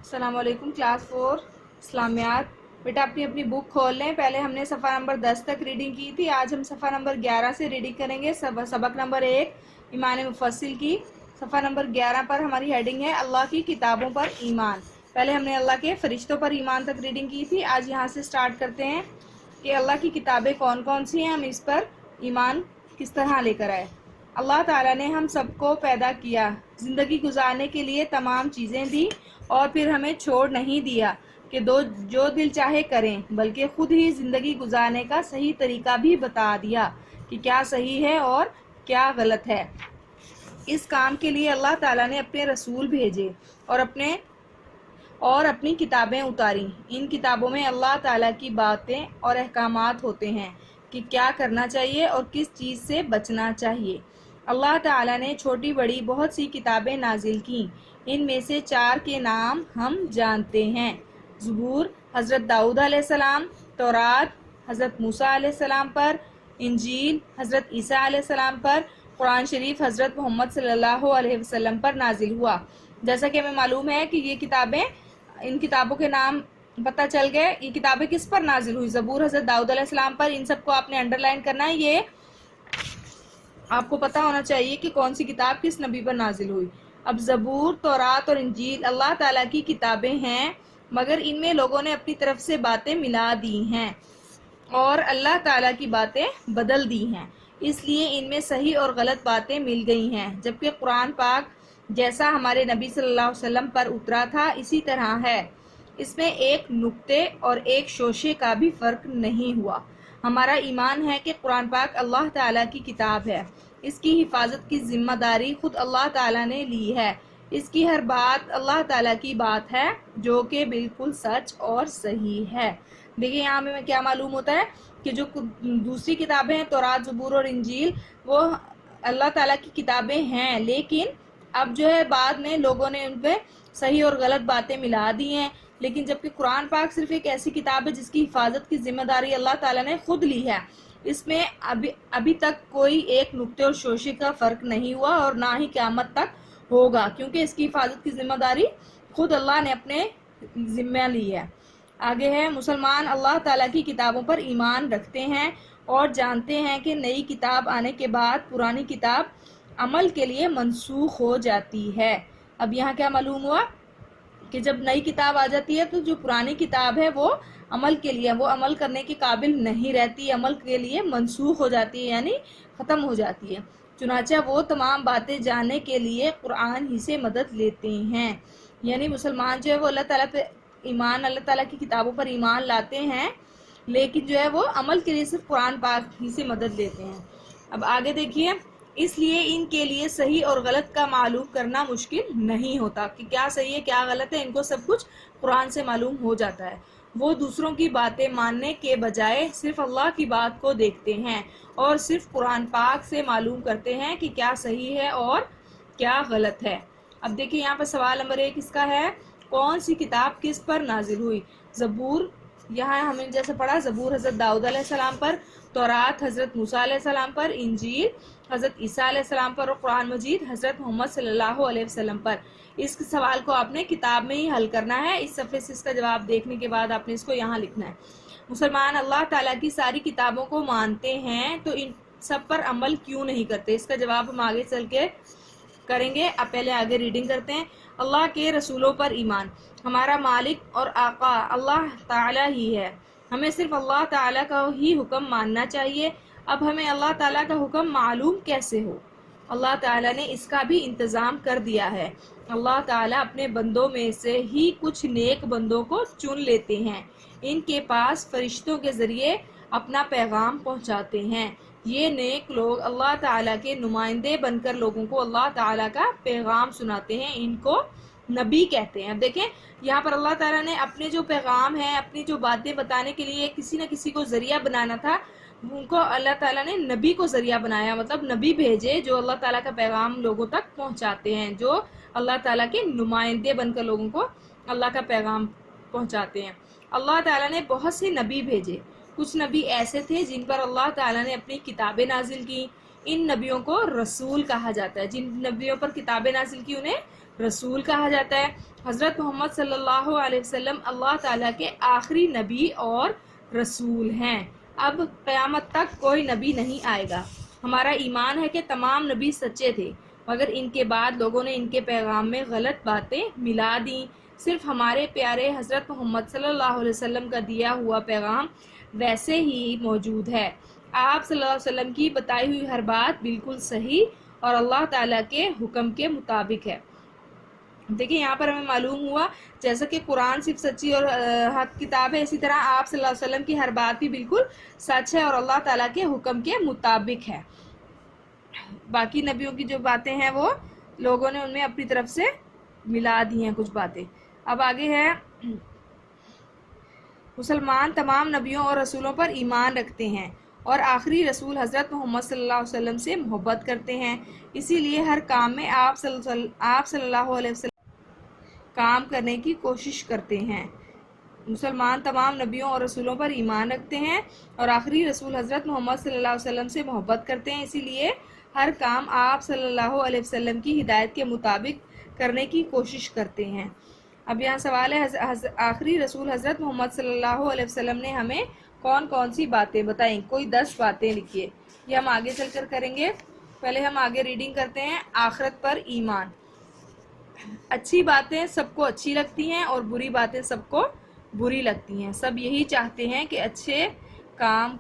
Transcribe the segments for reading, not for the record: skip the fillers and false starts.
السلام علیکم کلاس 4 اسلامیات۔ بیٹا اپنی بک کھول لیں۔ پہلے ہم نے صفحہ نمبر 10 تک ریڈنگ کی تھی، آج ہم صفحہ نمبر 11 سے ریڈنگ کریں گے۔ سبق نمبر 1 ایمان مفصل کی صفحہ نمبر 11 پر ہماری ہیڈنگ ہے اللہ کی کتابوں پر ایمان۔ پہلے ہم نے اللہ کے فرشتوں پر ایمان تک ریڈنگ کی تھی، آج یہاں سے سٹارٹ کرتے ہیں کہ اللہ کی کتابیں کون کون سی ہیں، ہم اس پر ایمان کس طرح لے کر آئے۔ اللہ تعالیٰ نے ہم سب کو پیدا کیا، زندگی گزارنے کے لیے تمام چیزیں دی اور پھر ہمیں چھوڑ نہیں دیا کہ جو دل چاہے کریں، بلکہ خود ہی زندگی گزارنے کا صحیح طریقہ بھی بتا دیا کہ کیا صحیح ہے اور کیا غلط ہے۔ اس کام کے لیے اللہ تعالیٰ نے اپنے رسول بھیجے اور اپنی کتابیں اتاری۔ ان کتابوں میں اللہ تعالیٰ کی باتیں اور احکامات ہوتے ہیں کہ کیا کرنا چاہیے اور کس چیز سے بچنا چاہیے۔ اللہ تعالیٰ نے چھوٹی بڑی بہت سی کتابیں نازل کیں، ان میں سے 4 کے نام ہم جانتے ہیں: زبور حضرت داؤد علیہ السلام، تورات حضرت موسیٰ علیہ السلام پر، انجیل حضرت عیسیٰ علیہ السلام پر، قرآن شریف حضرت محمد صلی اللہ علیہ وسلم پر نازل ہوا۔ جیسا کہ ہمیں معلوم ہے کہ ان کتابوں کے نام پتہ چل گئے۔ یہ کتابیں کس پر نازل ہوئی؟ زبور حضرت داؤد علیہ السلام پر۔ ان سب کو آپ نے انڈر لائن کرنا ہے، یہ آپ کو پتہ ہونا چاہیے کہ کون سی کتاب کس نبی پر نازل ہوئی۔ اب زبور، تورات اور انجیل اللہ تعالیٰ کی کتابیں ہیں، مگر ان میں لوگوں نے اپنی طرف سے باتیں ملا دی ہیں اور اللہ تعالیٰ کی باتیں بدل دی ہیں، اس لیے ان میں صحیح اور غلط باتیں مل گئی ہیں، جبکہ قرآن پاک جیسا ہمارے نبی صلی اللہ علیہ وسلم پر اترا تھا اسی طرح ہے، اس میں ایک نقطے اور ایک شوشے کا بھی فرق نہیں ہوا۔ ہمارا ایمان ہے کہ قرآن پاک اللہ تعالیٰ کی کتاب ہے، اس کی حفاظت کی ذمہ داری خود اللہ تعالیٰ نے لی ہے، اس کی ہر بات اللہ تعالیٰ کی بات ہے جو کہ بالکل سچ اور صحیح ہے۔ دیکھیں یہاں میں کیا معلوم ہوتا ہے کہ جو دوسری کتابیں ہیں تورات، زبور اور انجیل، وہ اللہ تعالیٰ کی کتابیں ہیں، لیکن اب جو ہے بعد میں لوگوں نے ان پہ صحیح اور غلط باتیں ملا دی ہیں، لیکن جبکہ قرآن پاک صرف ایک ایسی کتاب ہے جس کی حفاظت کی ذمہ داری اللہ تعالیٰ نے خود لی ہے، اس میں ابھی تک کوئی ایک نقطے اور شوشے کا فرق نہیں ہوا اور نہ ہی قیامت تک ہوگا، کیونکہ اس کی حفاظت کی ذمہ داری خود اللہ نے اپنے ذمہ لی ہے۔ آگے ہے، مسلمان اللہ تعالیٰ کی کتابوں پر ایمان رکھتے ہیں اور جانتے ہیں کہ نئی کتاب آنے کے بعد پرانی کتاب عمل کے لیے منسوخ ہو جاتی ہے۔ اب یہاں کیا معلوم ہوا کہ جب نئی کتاب آ جاتی ہے تو جو پرانی کتاب ہے وہ عمل کے لیے، وہ عمل کرنے کے قابل نہیں رہتی، عمل کے لیے منسوخ ہو جاتی ہے، یعنی ختم ہو جاتی ہے۔ چنانچہ وہ تمام باتیں جاننے کے لیے قرآن ہی سے مدد لیتے ہیں، یعنی مسلمان جو ہے وہ اللہ تعالیٰ کی کتابوں پر ایمان لاتے ہیں، لیکن جو ہے وہ عمل کے لیے صرف قرآن پاک ہی سے مدد لیتے ہیں۔ اب آگے دیکھیے، اس لیے ان کے لیے صحیح اور غلط کا معلوم کرنا مشکل نہیں ہوتا کہ کیا صحیح ہے کیا غلط ہے، ان کو سب کچھ قرآن سے معلوم ہو جاتا ہے۔ وہ دوسروں کی باتیں ماننے کے بجائے صرف اللہ کی بات کو دیکھتے ہیں اور صرف قرآن پاک سے معلوم کرتے ہیں کہ کیا صحیح ہے اور کیا غلط ہے۔ اب دیکھیں یہاں پر سوال نمبر 1 اس کا ہے، کون سی کتاب کس پر نازل ہوئی؟ زبور، یہاں ہم نے جیسے پڑھا زبور حضرت داؤد علیہ السلام پر، تورات حضرت موسیٰ علیہ السلام پر، انجیل حضرت عیسیٰ علیہ السلام پر اور قرآن مجید حضرت محمد صلی اللہ علیہ وسلم پر۔ اس سوال کو آپ نے کتاب میں ہی حل کرنا ہے، اس صفحے سے اس کا جواب دیکھنے کے بعد آپ نے اس کو یہاں لکھنا ہے۔ مسلمان اللہ تعالیٰ کی ساری کتابوں کو مانتے ہیں تو ان سب پر عمل کیوں نہیں کرتے؟ اس کا جواب ہم آگے چل کے کریں گے، اب پہلے آگے ریڈنگ کرتے ہیں۔ اللہ کے رسولوں پر ایمان، ہمارا مالک اور آقا اللہ تعالیٰ ہی ہے، ہمیں صرف اللہ تعالیٰ کا ہی حکم ماننا چاہیے۔ اب ہمیں اللہ تعالیٰ کا حکم معلوم کیسے ہو؟ اللہ تعالیٰ نے اس کا بھی انتظام کر دیا ہے۔ اللہ تعالیٰ اپنے بندوں میں سے ہی کچھ نیک بندوں کو چن لیتے ہیں، ان کے پاس فرشتوں کے ذریعے اپنا پیغام پہنچاتے ہیں۔ یہ نیک لوگ اللہ تعالیٰ کے نمائندے بن کر لوگوں کو اللہ تعالیٰ کا پیغام سناتے ہیں، ان کو نبی کہتے ہیں۔ اب دیکھیں یہاں پر اللہ تعالیٰ نے اپنے جو پیغام ہیں، اپنی جو باتیں بتانے کے لیے کسی نہ کسی کو ذریعہ بنانا تھا، ان کو اللہ تعالیٰ نے نبی کو ذریعہ بنایا، مطلب نبی بھیجے جو اللہ تعالیٰ کا پیغام لوگوں تک پہنچاتے ہیں، جو اللہ تعالیٰ کے نمائندے بن کر لوگوں کو اللہ کا پیغام پہنچاتے ہیں۔ اللہ تعالیٰ نے بہت سے نبی بھیجے، کچھ نبی ایسے تھے جن پر اللہ تعالیٰ نے اپنی کتابیں نازل کی، ان نبیوں کو رسول کہا جاتا ہے۔ جن نبیوں پر کتابیں نازل کی انہیں रसूल कहा जाता है। हज़रत मोहम्मद सल्लल्लाहु अलैहि वसल्लम अल्लाह ताला के आखिरी नबी और रसूल हैं। अब क़यामत तक कोई नबी नहीं आएगा। हमारा ईमान है कि तमाम नबी सच्चे थे, मगर इनके बाद लोगों ने इनके पैगाम में गलत बातें मिला दी। सिर्फ हमारे प्यारे हज़रत मोहम्मद सल्लल्लाहु अलैहि वसल्लम का दिया हुआ पैगाम वैसे ही मौजूद है। आप सल्लल्लाहु अलैहि वसल्लम की बताई हुई हर बात बिल्कुल सही और अल्लाह ताला के हुक्म के मुताबिक है। देखिए यहाँ पर हमें मालूम हुआ जैसा कि कुरान सिर्फ सच्ची और हक किताब है, इसी तरह आप सल्लल्लाहु अलैहि वसल्लम की हर बात भी बिल्कुल सच है और अल्लाह ताला के हुक्म के मुताबिक है। बाकी नबियों की जो बातें हैं वो लोगों ने उनमें अपनी तरफ से मिला दी हैं कुछ बातें। अब आगे है, मुसलमान तमाम नबियों और रसूलों पर ईमान रखते हैं और आखिरी रसूल हज़रत मोहम्मद सल्लल्लाहु अलैहि वसल्लम से मोहब्बत करते हैं, इसीलिए हर काम में आप सल्लल्लाहु अलैहि वसल्लम काम करने की कोशिश करते हैं। मुसलमान तमाम नबियों और रसूलों पर ईमान रखते हैं और आखिरी रसूल हज़रत मोहम्मद सल्लल्लाहु अलैहि वसल्लम से मोहब्बत करते हैं, इसीलिए हर काम आप सल्लल्लाहु अलैहि वसल्लम की हिदायत के मुताबिक करने की कोशिश करते हैं। अब यहाँ सवाल है, आखिरी रसूल हज़रत मोहम्मद सल्लल्लाहु अलैहि वसल्लम ने हमें कौन कौन सी बातें बताई? कोई 10 बातें लिखिए, ये हम आगे चलकर करेंगे। पहले हम आगे रीडिंग करते हैं। आखिरत पर ईमान। अच्छी बातें सबको अच्छी लगती हैं और बुरी बातें सबको बुरी लगती हैं। सब यही चाहते हैं कि अच्छे काम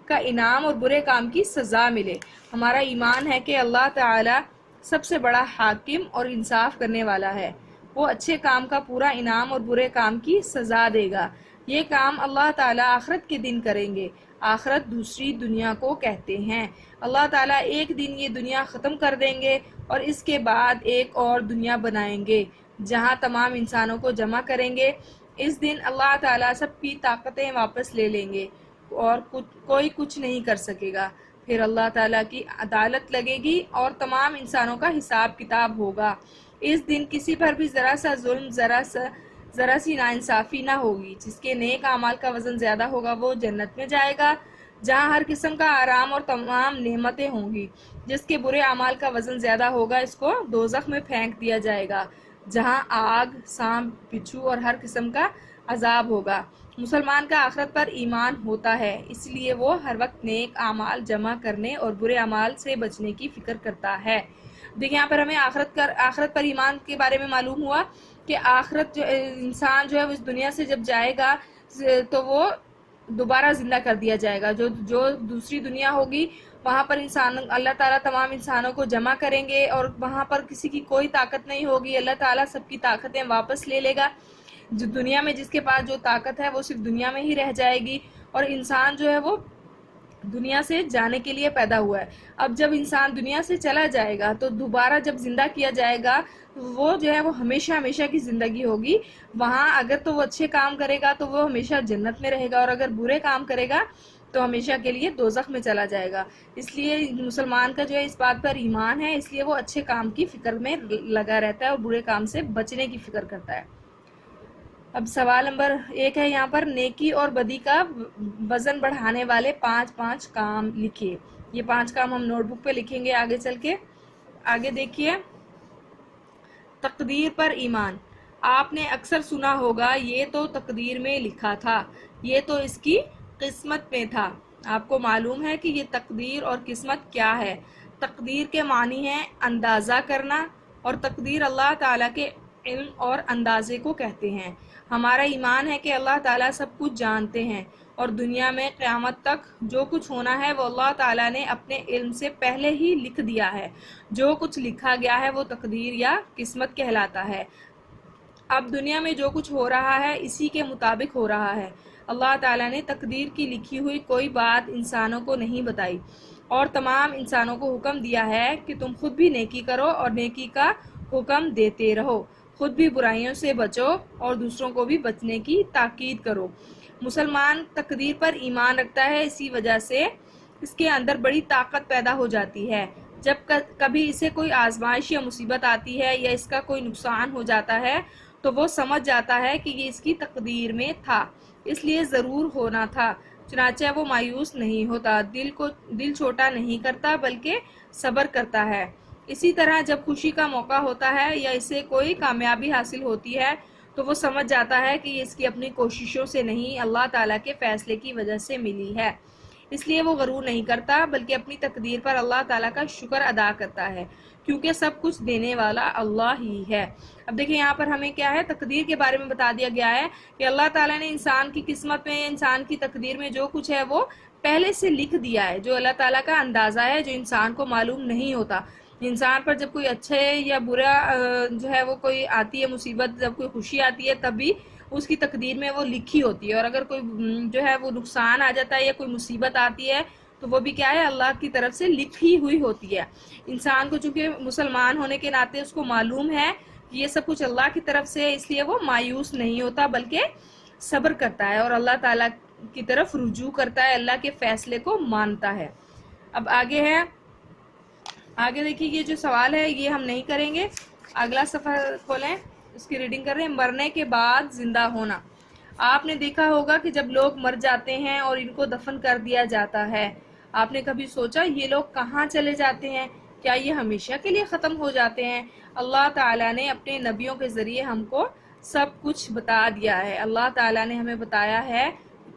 का इनाम और बुरे काम की सज़ा मिले। हमारा ईमान है कि अल्लाह ताला सबसे बड़ा हाकिम और इंसाफ करने वाला है। वो अच्छे काम का पूरा इनाम और बुरे काम की सज़ा देगा। ये काम अल्लाह ताला आखिरत के दिन करेंगे। आखिरत दूसरी दुनिया को कहते हैं। अल्लाह ताला एक दिन ये दुनिया ख़त्म कर देंगे और इसके बाद एक और दुनिया बनाएंगे जहाँ तमाम इंसानों को जमा करेंगे। इस दिन अल्लाह ताला सबकी ताकतें वापस ले लेंगे और कोई कुछ नहीं कर सकेगा। फिर अल्लाह ताला की अदालत लगेगी और तमाम इंसानों का हिसाब किताब होगा। इस दिन किसी पर भी ज़रा सा जुल्म, ज़रा सी नाइंसाफ़ी ना होगी। जिसके नेक अमाल का वज़न ज़्यादा होगा वो जन्नत में जाएगा जहाँ हर किस्म का आराम और तमाम नेमतें होंगी। जिसके बुरे अमाल का वज़न ज़्यादा होगा इसको दोज़ख में फेंक दिया जाएगा जहाँ आग, सांप, बिच्छू और हर किस्म का अजाब होगा। मुसलमान का आखिरत पर ईमान होता है, इसलिए वो हर वक्त नेक आमाल जमा करने और बुरे अमाल से बचने की फ़िक्र करता है। देखिए यहाँ पर हमें आखिरत पर ईमान के बारे में मालूम हुआ कि आखिरत जो इंसान जो है इस दुनिया से जब जाएगा तो वो दोबारा ज़िंदा कर दिया जाएगा। जो दूसरी दुनिया होगी वहाँ पर अल्लाह ताला तमाम इंसानों को जमा करेंगे और वहाँ पर किसी की कोई ताकत नहीं होगी। अल्लाह ताला सबकी ताकतें वापस ले लेगा। जो दुनिया में जिसके पास जो ताकत है वो सिर्फ दुनिया में ही रह जाएगी और इंसान जो है वो दुनिया से जाने के लिए पैदा हुआ है। अब जब इंसान दुनिया से चला जाएगा तो दोबारा जब जिंदा किया जाएगा वो जो है वो हमेशा हमेशा की ज़िंदगी होगी। वहाँ अगर तो वो अच्छे काम करेगा तो वो हमेशा जन्नत में रहेगा और अगर बुरे काम करेगा तो हमेशा के लिए दोज़ख में चला जाएगा। इसलिए मुसलमान का जो है इस बात पर ईमान है, इसलिए वो अच्छे काम की फ़िक्र में लगा रहता है और बुरे काम से बचने की फ़िक्र करता है। अब सवाल नंबर 1 है यहाँ पर, नेकी और बदी का वज़न बढ़ाने वाले 5 काम लिखिए। ये 5 काम हम नोटबुक पे लिखेंगे आगे चल के। आगे देखिए, तकदीर पर ईमान। आपने अक्सर सुना होगा ये तो तकदीर में लिखा था, ये तो इसकी किस्मत में था। आपको मालूम है कि ये तकदीर और किस्मत क्या है? तकदीर के मानी है अंदाज़ा करना और तकदीर अल्लाह ताला के इल्म और अंदाज़े को कहते हैं। हमारा ईमान है कि अल्लाह ताला सब कुछ जानते हैं और दुनिया में क़यामत तक जो कुछ होना है वो अल्लाह ताला ने अपने इल्म से पहले ही लिख दिया है। जो कुछ लिखा गया है वो तकदीर या किस्मत कहलाता है। अब दुनिया में जो कुछ हो रहा है इसी के मुताबिक हो रहा है। अल्लाह ताला ने तकदीर की लिखी हुई कोई बात इंसानों को नहीं बताई और तमाम इंसानों को हुक्म दिया है कि तुम खुद भी नेकी करो और नेकी का हुक्म देते रहो। खुद भी बुराइयों से बचो और दूसरों को भी बचने की ताकीद करो। मुसलमान तकदीर पर ईमान रखता है, इसी वजह से इसके अंदर बड़ी ताकत पैदा हो जाती है। जब कभी इसे कोई आजमाइश या मुसीबत आती है या इसका कोई नुकसान हो जाता है तो वो समझ जाता है कि ये इसकी तकदीर में था, इसलिए ज़रूर होना था। चुनाचे वो मायूस नहीं होता, दिल छोटा नहीं करता बल्कि सब्र करता है। इसी तरह जब खुशी का मौका होता है या इसे कोई कामयाबी हासिल होती है तो वो समझ जाता है कि ये इसकी अपनी कोशिशों से नहीं, अल्लाह ताला के फैसले की वजह से मिली है। इसलिए वो गरूर नहीं करता बल्कि अपनी तकदीर पर अल्लाह ताला का शुक्र अदा करता है, क्योंकि सब कुछ देने वाला अल्लाह ही है। अब देखिए यहाँ पर हमें क्या है, तकदीर के बारे में बता दिया गया है कि अल्लाह ताला ने इंसान की किस्मत में, इंसान की तकदीर में जो कुछ है वो पहले से लिख दिया है, जो अल्लाह ताला का अंदाज़ा है, जो इंसान को मालूम नहीं होता। इंसान पर जब कोई अच्छे या बुरा जो है वो कोई आती है मुसीबत, जब कोई खुशी आती है तभी उसकी तकदीर में वो लिखी होती है, और अगर कोई जो है वो नुकसान आ जाता है या कोई मुसीबत आती है तो वो भी क्या है, अल्लाह की तरफ से लिखी हुई होती है। इंसान को चूँकि मुसलमान होने के नाते उसको मालूम है कि ये सब कुछ अल्लाह की तरफ से है, इसलिए वो मायूस नहीं होता बल्कि सब्र करता है और अल्लाह ताला की तरफ रुजू करता है, अल्लाह के फैसले को मानता है। अब आगे है, आगे देखिए ये जो सवाल है ये हम नहीं करेंगे, अगला सफ़र खोलें, उसकी रीडिंग कर रहे हैं। मरने के बाद जिंदा होना। आपने देखा होगा कि जब लोग मर जाते हैं और इनको दफन कर दिया जाता है, आपने कभी सोचा ये लोग कहाँ चले जाते हैं? क्या ये हमेशा के लिए ख़त्म हो जाते हैं? अल्लाह ताला ने अपने नबियों के ज़रिए हमको सब कुछ बता दिया है। अल्लाह ताला ने हमें बताया है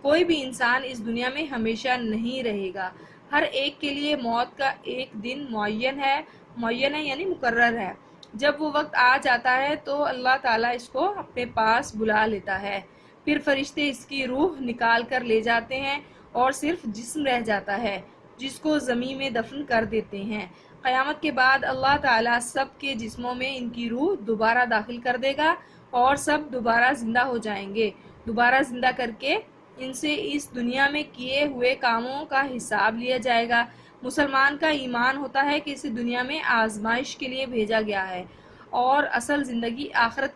कोई भी इंसान इस दुनिया में हमेशा नहीं रहेगा, हर एक के लिए मौत का एक दिन मुअय्यन है यानी मुकर्रर है। जब वो वक्त आ जाता है तो अल्लाह ताला इसको अपने पास बुला लेता है, फिर फरिश्ते इसकी रूह निकाल कर ले जाते हैं और सिर्फ जिस्म रह जाता है, जिसको ज़मीन में दफन कर देते हैं। क़यामत के बाद अल्लाह ताला सब के जिस्मों में इनकी रूह दोबारा दाखिल कर देगा और सब दोबारा ज़िंदा हो जाएंगे। दोबारा ज़िंदा करके इनसे इस दुनिया में किए हुए कामों का हिसाब लिया जाएगा। मुसलमान का ईमान होता है कि इसे दुनिया में आजमाइश के लिए भेजा गया है और असल ज़िंदगी आखिरत।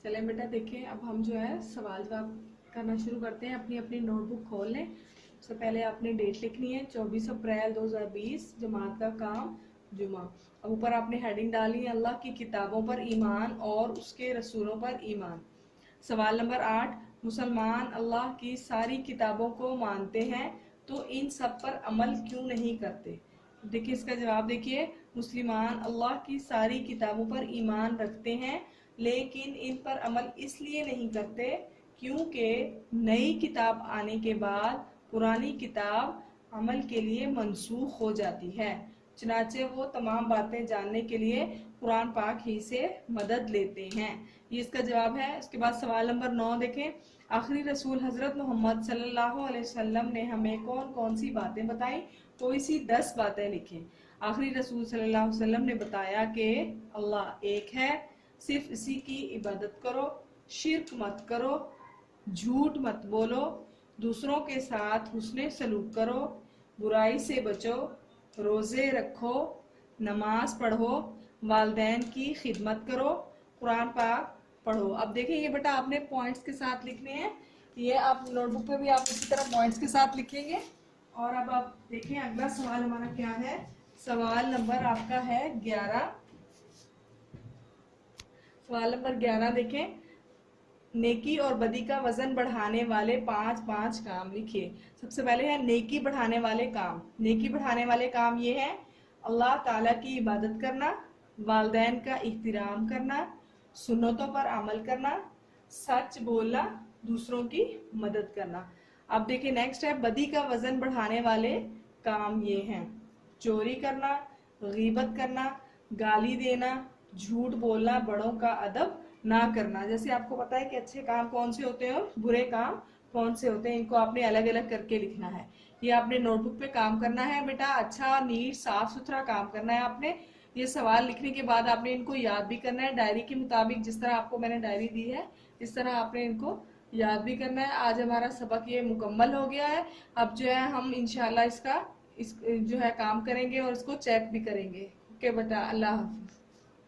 चलें बेटा देखिए, अब हम जो है सवाल जवाब करना शुरू करते हैं। अपनी अपनी नोटबुक खोल लें। सबसे पहले आपने डेट लिखनी है 24 अप्रैल 2020, जमात का काम जुमा। अब ऊपर आपने हेडिंग डाली है अल्लाह की किताबों पर ईमान और उसके रसूलों पर ईमान। सवाल नंबर 8, मुसलमान अल्लाह की सारी किताबों को मानते हैं तो इन सब पर अमल क्यों नहीं करते? देखिए इसका जवाब देखिए, मुसलमान अल्लाह की सारी किताबों पर ईमान रखते हैं लेकिन इन पर अमल इसलिए नहीं करते क्योंकि नई किताब आने के बाद पुरानी किताब अमल के लिए मनसूख हो जाती है। चुनाचे वो तमाम बातें जानने के लिए कुरान पाक ही से मदद लेते हैं। ये इसका जवाब है। उसके बाद सवाल नंबर 9 देखें, आखिरी रसूल हज़रत मोहम्मद सल्लल्लाहु अलैहि वसल्लम ने हमें कौन कौन सी बातें बताई? कोई सी 10 बातें लिखें। आखिरी रसूल सल्लल्लाहु अलैहि वसल्लम ने बताया कि अल्लाह एक है, सिर्फ इसी की इबादत करो, शिर्क मत करो, झूठ मत बोलो, दूसरों के साथ हुस्ने सलूक करो, बुराई से बचो, रोज़े रखो, नमाज पढ़ो, वालिदैन की खिदमत करो, कुरान पाक पढ़ो। अब देखिए ये बेटा आपने पॉइंट्स के साथ लिखने हैं, ये आप नोटबुक पे भी आप इसी तरह पॉइंट्स के साथ लिखेंगे। और अब आप देखें अगला सवाल हमारा क्या है। सवाल नंबर आपका है 11। सवाल नंबर 11 देखें, नेकी और बदी का वजन बढ़ाने वाले 5 काम लिखिए। सबसे पहले है नेकी बढ़ाने वाले काम। नेकी बढ़ाने वाले काम ये है अल्लाह ताला की इबादत करना, वालिदैन का इहतराम करना, सुन्नतों पर अमल करना, सच बोलना, दूसरों की मदद करना। अब देखिए नेक्स्ट है बदी का वजन बढ़ाने वाले काम ये हैं चोरी करना, गीबत करना, गाली देना, झूठ बोलना, बड़ों का अदब ना करना। जैसे आपको पता है कि अच्छे काम कौन से होते हैं और बुरे काम कौन से होते हैं, इनको आपने अलग अलग करके लिखना है। ये आपने नोटबुक पे काम करना है बेटा, अच्छा नीट साफ सुथरा काम करना है आपने। ये सवाल लिखने के बाद आपने इनको याद भी करना है डायरी के मुताबिक, जिस तरह आपको मैंने डायरी दी है इस तरह आपने इनको याद भी करना है। आज हमारा सबक ये मुकम्मल हो गया है। अब जो है हम इंशाल्लाह इस जो है काम करेंगे और इसको चेक भी करेंगे। ओके बेटा, अल्लाह हाफिज़।